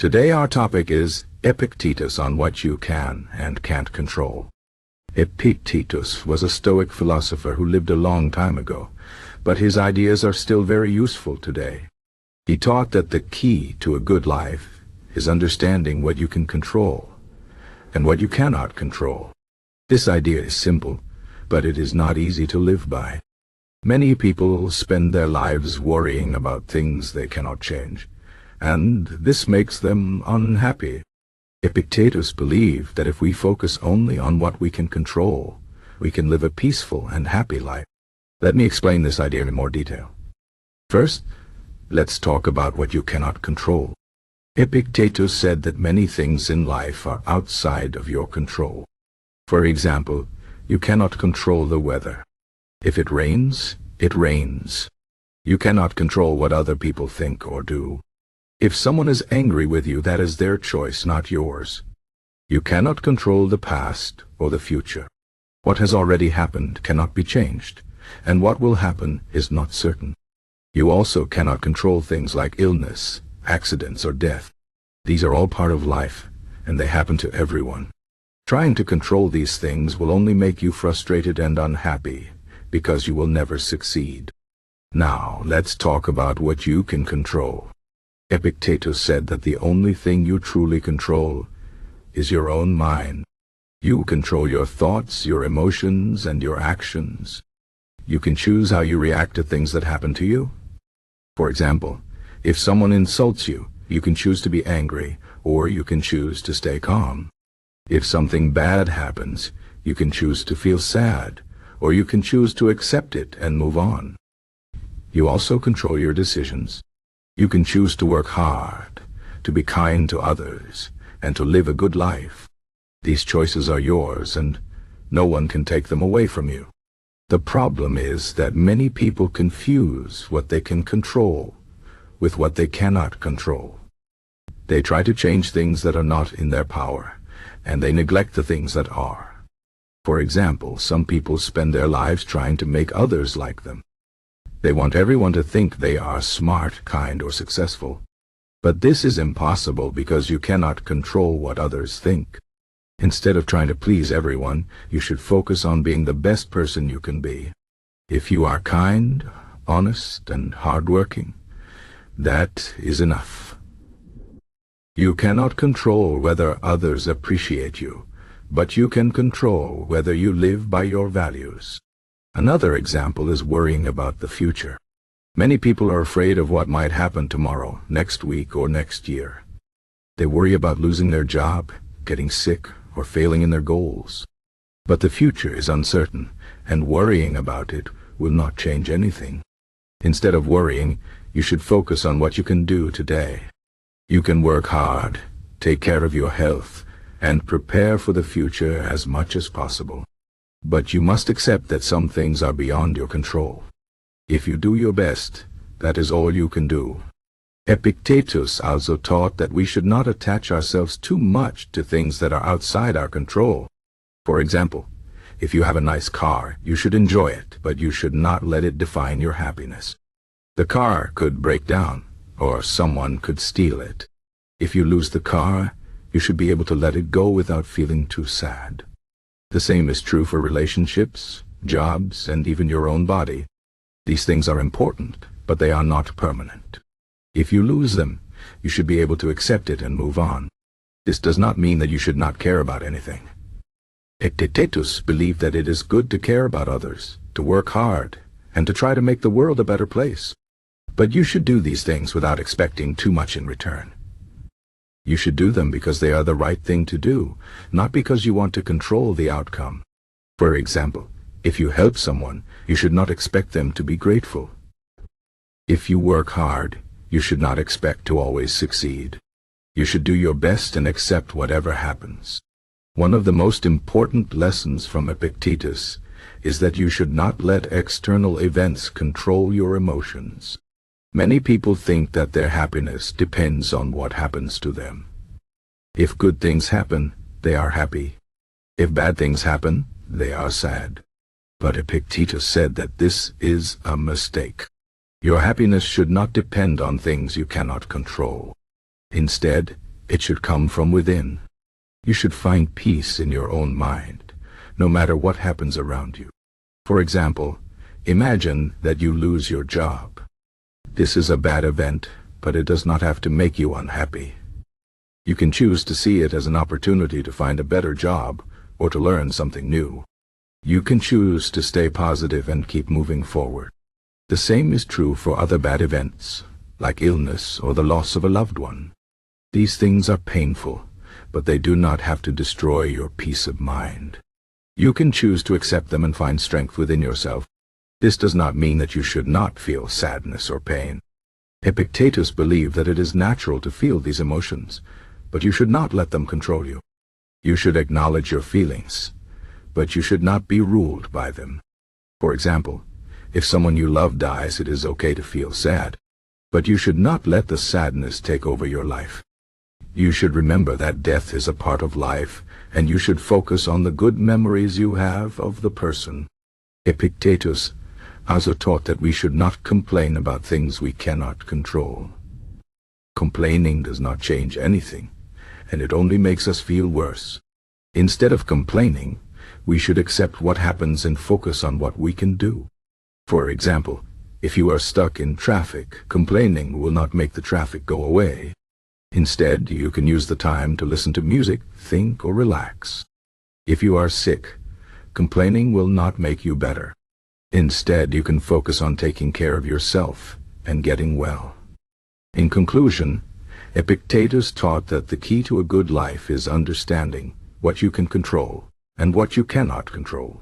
Today our topic is Epictetus on what you can and can't control. Epictetus was a Stoic philosopher who lived a long time ago, but his ideas are still very useful today. He taught that the key to a good life is understanding what you can control and what you cannot control. This idea is simple, but it is not easy to live by. Many people spend their lives worrying about things they cannot change, and this makes them unhappy. Epictetus believed that if we focus only on what we can control, we can live a peaceful and happy life. Let me explain this idea in more detail. First, let's talk about what you cannot control. Epictetus said that many things in life are outside of your control. For example, you cannot control the weather. If it rains, it rains. You cannot control what other people think or do. If someone is angry with you, that is their choice, not yours. You cannot control the past or the future. What has already happened cannot be changed, and what will happen is not certain. You also cannot control things like illness, accidents, or death. These are all part of life, and they happen to everyone. Trying to control these things will only make you frustrated and unhappy, because you will never succeed. Now, let's talk about what you can control. Epictetus said that the only thing you truly control is your own mind. You control your thoughts, your emotions, and your actions. You can choose how you react to things that happen to you. For example, if someone insults you, you can choose to be angry, or you can choose to stay calm. If something bad happens, you can choose to feel sad, or you can choose to accept it and move on. You also control your decisions. You can choose to work hard, to be kind to others, and to live a good life. These choices are yours, and no one can take them away from you. The problem is that many people confuse what they can control with what they cannot control. They try to change things that are not in their power, and they neglect the things that are. For example, some people spend their lives trying to make others like them. They want everyone to think they are smart, kind, or successful. But this is impossible because you cannot control what others think. Instead of trying to please everyone, you should focus on being the best person you can be. If you are kind, honest, and hardworking, that is enough. You cannot control whether others appreciate you, but you can control whether you live by your values. Another example is worrying about the future. Many people are afraid of what might happen tomorrow, next week, or next year. They worry about losing their job, getting sick, or failing in their goals. But the future is uncertain, and worrying about it will not change anything. Instead of worrying, you should focus on what you can do today. You can work hard, take care of your health, and prepare for the future as much as possible. But you must accept that some things are beyond your control. If you do your best, that is all you can do. Epictetus also taught that we should not attach ourselves too much to things that are outside our control. For example, if you have a nice car, you should enjoy it, but you should not let it define your happiness. The car could break down, or someone could steal it. If you lose the car, you should be able to let it go without feeling too sad. The same is true for relationships, jobs, and even your own body. These things are important, but they are not permanent. If you lose them, you should be able to accept it and move on. This does not mean that you should not care about anything. Epictetus believed that it is good to care about others, to work hard, and to try to make the world a better place. But you should do these things without expecting too much in return. You should do them because they are the right thing to do, not because you want to control the outcome. For example, if you help someone, you should not expect them to be grateful. If you work hard, you should not expect to always succeed. You should do your best and accept whatever happens. One of the most important lessons from Epictetus is that you should not let external events control your emotions. Many people think that their happiness depends on what happens to them. If good things happen, they are happy. If bad things happen, they are sad. But Epictetus said that this is a mistake. Your happiness should not depend on things you cannot control. Instead, It should come from within. You should find peace in your own mind, no matter what happens around you. For example, imagine that you lose your job. This is a bad event, but it does not have to make you unhappy. You can choose to see it as an opportunity to find a better job or to learn something new. You can choose to stay positive and keep moving forward. The same is true for other bad events, like illness or the loss of a loved one. These things are painful, but they do not have to destroy your peace of mind. You can choose to accept them and find strength within yourself. This does not mean that you should not feel sadness or pain. Epictetus believed that it is natural to feel these emotions, but you should not let them control you. You should acknowledge your feelings, but you should not be ruled by them. For example, if someone you love dies, it is okay to feel sad, but you should not let the sadness take over your life. You should remember that death is a part of life, and you should focus on the good memories you have of the person. Epictetus also taught that we should not complain about things we cannot control. Complaining does not change anything, and it only makes us feel worse. Instead of complaining, we should accept what happens and focus on what we can do. For example, if you are stuck in traffic, complaining will not make the traffic go away. Instead, you can use the time to listen to music, think, or relax. If you are sick, complaining will not make you better. Instead, you can focus on taking care of yourself and getting well. In conclusion, Epictetus taught that the key to a good life is understanding what you can control and what you cannot control.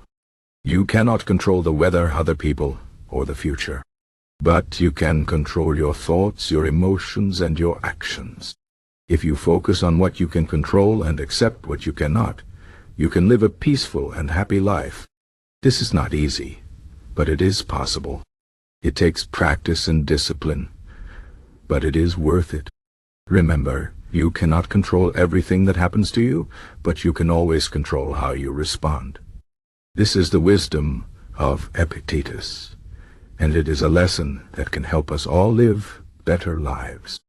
You cannot control the weather, other people, or the future. But you can control your thoughts, your emotions, and your actions. If you focus on what you can control and accept what you cannot, you can live a peaceful and happy life. This is not easy, but it is possible. It takes practice and discipline, but it is worth it. Remember, you cannot control everything that happens to you, but you can always control how you respond. This is the wisdom of Epictetus, and it is a lesson that can help us all live better lives.